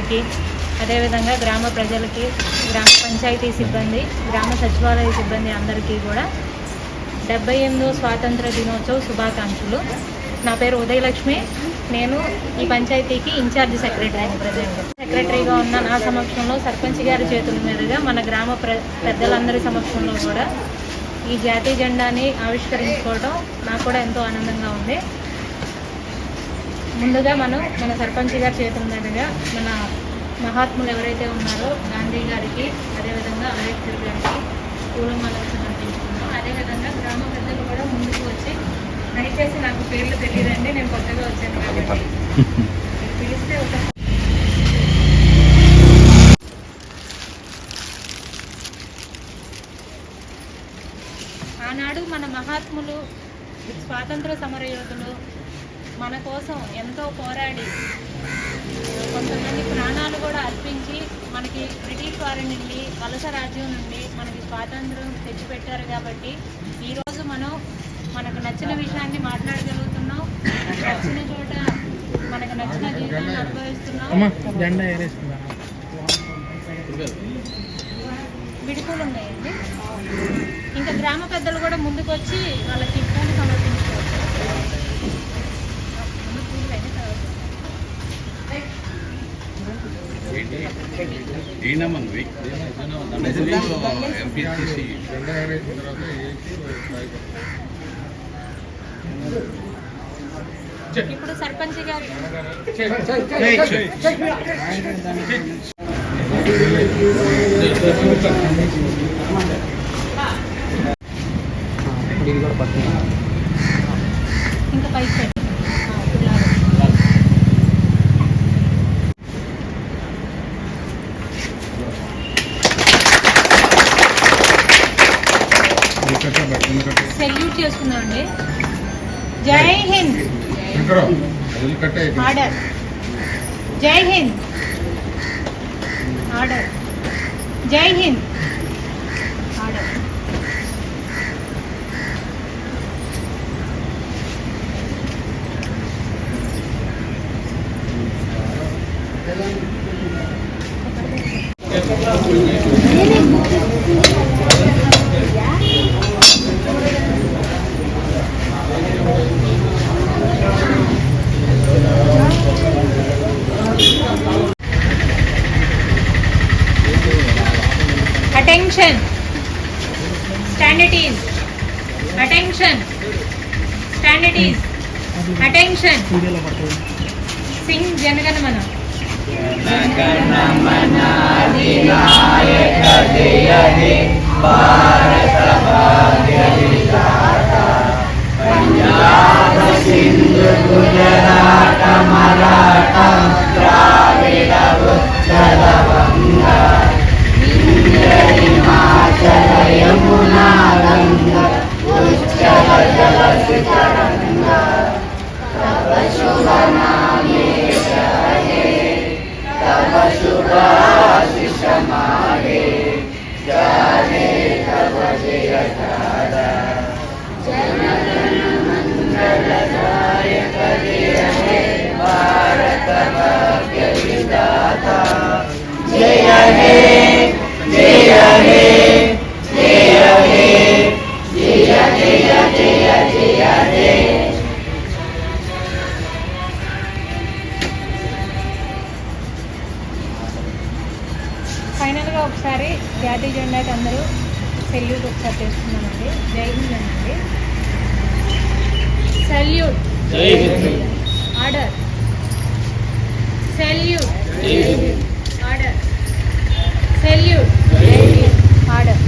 గారికి, అదేవిధంగా గ్రామ ప్రజలకి, గ్రామ పంచాయతీ సిబ్బంది, గ్రామ సచివాలయ సిబ్బంది అందరికీ కూడా 78వ స్వాతంత్ర దినోత్సవ శుభాకాంక్షలు. నా పేరు ఉదయలక్ష్మి. నేను ఈ పంచాయతీకి ఇన్ఛార్జ్ సెక్రటరీని. ప్రజెంట్ సెక్రటరీగా ఉన్న నా సమక్షంలో సర్పంచ్ గారి చేతుల మీదుగా మన గ్రామ పెద్దలందరి సమక్షంలో కూడా ఈ జాతీయ జెండాని ఆవిష్కరించుకోవడం నాకు కూడా ఎంతో ఆనందంగా ఉంది. ముందుగా మన సర్పంచ్ గారి చేతుల మీదుగా మన మహాత్ములు ఎవరైతే ఉన్నారో గాంధీ గారికి, అదేవిధంగా అంబేద్కర్ గారికి పూలమాలలు సమర్పించుకున్నాం. అదేవిధంగా గ్రామ పెద్దలు కూడా ముందుకు వచ్చి, దయచేసి నాకు పేర్లు తెలియదండి, నేను కొత్తగా వచ్చాను కాబట్టి పిలిస్తే ఒక ఆనాడు మన మహాత్ములు, స్వాతంత్ర సమరయోధులు మన కోసం ఎంతో పోరాడి కొంతమంది ప్రాణాలు కూడా అర్పించి మనకి బ్రిటిష్ వారి నుండి, వలస రాజ్యం నుండి మనకి స్వాతంత్రం తెచ్చిపెట్టారు. కాబట్టి ఈరోజు మనకు నచ్చిన విషయాన్ని మాట్లాడగలుగుతున్నాం, నచ్చిన చోట మనకు నచ్చిన జీవితాన్ని అనుభవిస్తున్నాం. విడుపులు ఉన్నాయండి. ఇంకా గ్రామ పెద్దలు కూడా ముందుకు వచ్చి వాళ్ళకి పూలు సమర్పించుకోవచ్చు. ఇప్పుడు సర్పంచ్ గారు ఇంకా పైకి సెల్యూట్ చేసుకున్నామండి. జై హింద్. ఆర్డర్. జై హింద్. ఆర్డర్. జై Hind. Order. Attention. Stand at ease. Attention. Stand at ease. Attention. Sing Janaganamana. Janaganamana Adinayaka Jayade Bharata Bhagya Vitata Punjab Sindhu Gujarata Maratha Dravida Uttara Banga Himachala Yamuna Ganga Uchala Jalasitaranga Tava Shubha Name Jade Tava Shubha Ashisha Mage Jade Tava Jaya Tada Janagana Mandala Dayaka Jaya He Bharata Bhagya Vidata Jaya He Jaya He Jaya He Jaya Jaya Jaya Jaya He. ఫైనల్గా ఒకసారి జాతీయ జెండాకి అందరూ salute ఒకసారి చేస్తున్నామండి. జై హింద్ అనండి. Salute. Order. Salute. Order. Salute. Order.